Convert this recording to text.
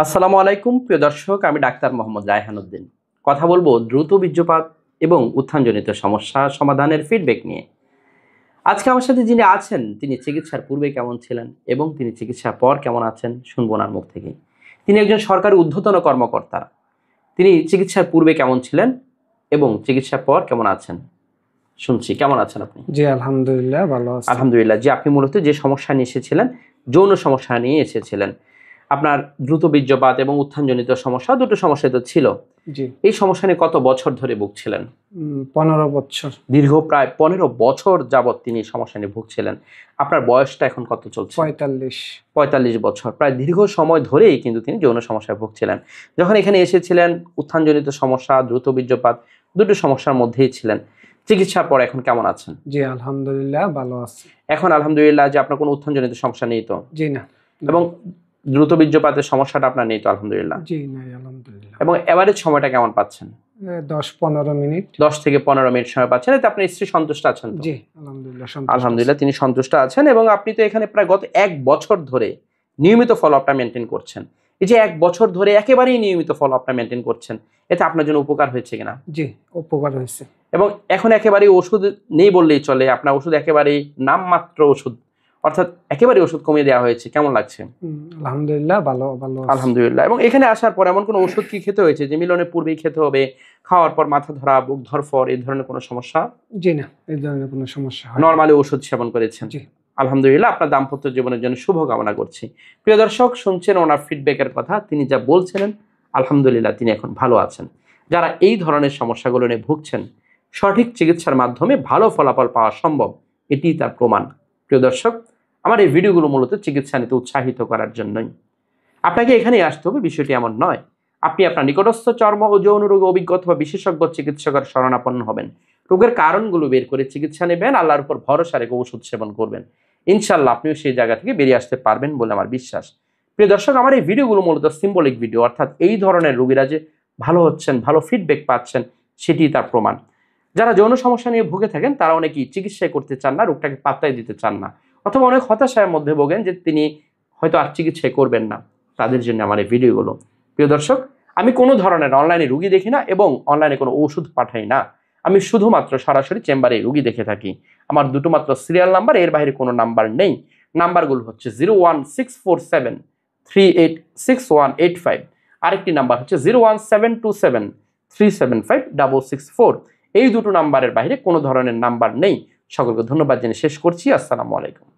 আসসালামু আলাইকুম প্রিয় দর্শক, আমি ডাক্তার মোহাম্মদ রায়হান উদ্দিন। কথা বলবো দ্রুত বীর্যপাত এবং উত্থানজনিত সমস্যা সমাধানের ফিডব্যাক নিয়ে। আজকে আমার সাথে যিনি আছেন তিনি চিকিৎসার পূর্বে কেমন ছিলেন এবং তিনি চিকিৎসার পর কেমন আছেন শুনবো ওনার মুখ থেকেই। তিনি একজন সরকারি ঊর্ধ্বতন কর্মকর্তা। তিনি চিকিৎসার পূর্বে কেমন ছিলেন এবং চিকিৎসার পর কেমন আছেন শুনছি। কেমন আছেন আপনি? জি আলহামদুলিল্লাহ ভালো আছি। আলহামদুলিল্লাহ। যে আপনি মূলত যে সমস্যা নিয়ে এসেছিলেন, যৌন সমস্যা নিয়ে এসেছিলেন। আপনার দ্রুত বীর্যপাত এবং উত্থানজনিত সমস্যা, দুটো সমস্যা তো ছিল। জি এই সমস্যা নিয়ে কত বছর ধরে ভুগছিলেন? 15 বছর। দীর্ঘ প্রায় 15 বছর যাবৎ তিনি এই সমস্যা নিয়ে ভুগছিলেন। আপনার বয়সটা এখন কত চলছে? 45 বছর। প্রায় দীর্ঘ সময় ধরেই কিন্তু তিনি যৌন সমস্যায় ভুগছিলেন। যখন এখানে এসেছিলেন উত্থানজনিত সমস্যা, দ্রুত বীর্যপাত, দুটো সমস্যার মধ্যেই ছিলেন। চিকিৎসার পর এখন কেমন আছেন? জি আলহামদুলিল্লাহ ভালো আছি। এখন আলহামদুলিল্লাহ। যে আপনার কোনো উত্থানজনিত সমস্যা নেই তো? জি না। এবং দ্রুত বীর্যপাতের সমস্যাটা আপনার নেই তো? আলহামদুলিল্লাহ। জি নাই আলহামদুলিল্লাহ। এবং এভারেজ সময়টা কেমন পাচ্ছেন? 10-15 মিনিট। 10 থেকে 15 মিনিট সময় পাচ্ছেন। এতে আপনার স্ত্রী সন্তুষ্ট আছেন তো? জি আলহামদুলিল্লাহ। আলহামদুলিল্লাহ তিনি সন্তুষ্ট আছেন। এবং আপনি তো এখানে প্রায় গত 1 বছর ধরে নিয়মিত ফলো আপটা মেনটেন করছেন। এই যে 1 বছর ধরে একেবারেই নিয়মিত ফলো আপটা মেনটেন করছেন, এতে আপনার জন্য উপকার হয়েছে কিনা? জি উপকার হয়েছে। এবং এখন একেবারেই ওষুধ নেই বললেই চলে। আপনার ওষুধ একেবারেই নামমাত্র ওষুধ, অর্থাৎ একেবারেই ওষুধ কমিয়ে দেওয়া হয়েছে। কেমন লাগছে? আলহামদুলিল্লাহ ভালো আছি। আলহামদুলিল্লাহ। এবং এখানে আসার পর এমন কোনো ওষুধ কি খেতে হয়েছে যে মিলনের পূর্বেই খেতে হবে, খাওয়ার পর মাথা ধরা, বুক ধরফর, এই ধরনের কোনো সমস্যা? জি না, এই ধরনের কোনো সমস্যা হয় না। নরমালি ওষুধ সেবন করেছেন? জি আলহামদুলিল্লাহ। আপনার দাম্পত্য জীবনের জন্য শুভ কামনা করছি। প্রিয় দর্শক, শুনছেন ওনার ফিডব্যাকের কথা। তিনি যা বলছিলেন আলহামদুলিল্লাহ তিনি এখন ভালো আছেন। যারা এই ধরনের সমস্যাগুলো নিয়ে ভুগছেন, সঠিক চিকিৎসার মাধ্যমে ভালো ফলাফল পাওয়া সম্ভব, এটিই তার প্রমাণ। প্রিয় দর্শক, আমার এই ভিডিওগুলো মূলত চিকিৎসা নিতে উৎসাহিত করার জন্যই। আপনাকে এখানেই আসতে হবে বিষয়টি এমন নয়। আপনি আপনার নিকটস্থ চর্ম ও যৌন রোগ অভিজ্ঞ অথবা বিশেষজ্ঞ চিকিৎসকের শরণাপন্ন হবেন। রোগের কারণগুলো বের করে চিকিৎসা নেবেন, আল্লাহর উপর ভরসা রেখে ওষুধ সেবন করবেন। ইনশাআল্লাহ আপনিও সেই জায়গা থেকে বেরিয়ে আসতে পারবেন বলে আমার বিশ্বাস। প্রিয় দর্শক, আমার এই ভিডিওগুলো মূলত সিম্বলিক ভিডিও, অর্থাৎ এই ধরনের রোগীরা যে ভালো হচ্ছেন, ভালো ফিডব্যাক পাচ্ছেন, সেটি তার প্রমাণ। যারা যৌন সমস্যা নিয়ে ভুগে থাকেন তারা অনেকেই চিকিৎসা করতে চান না, রোগটাকে পাত্তাই দিতে চান না, অথবা অনেক হতাশার মধ্যে ভোগেন যে তিনি হয়তো আর চিকিৎসা করবেন না। তাদের জন্য আমার এই ভিডিওগুলো। প্রিয় দর্শক, আমি কোনো ধরনের অনলাইনে রুগী দেখি না এবং অনলাইনে কোনো ওষুধ পাঠাই না। আমি শুধুমাত্র সরাসরি চেম্বারে রুগী দেখে থাকি। আমার দুটো মাত্র সিরিয়াল নাম্বার, এর বাইরে কোনো নাম্বার নেই। নাম্বারগুলো হচ্ছে 01647386185, আরেকটি নাম্বার হচ্ছে 01727375664। এই দুটো নাম্বারের বাইরে কোনো ধরনের নাম্বার নেই। সকলকে ধন্যবাদ জেনে শেষ করছি। আসসালামু আলাইকুম।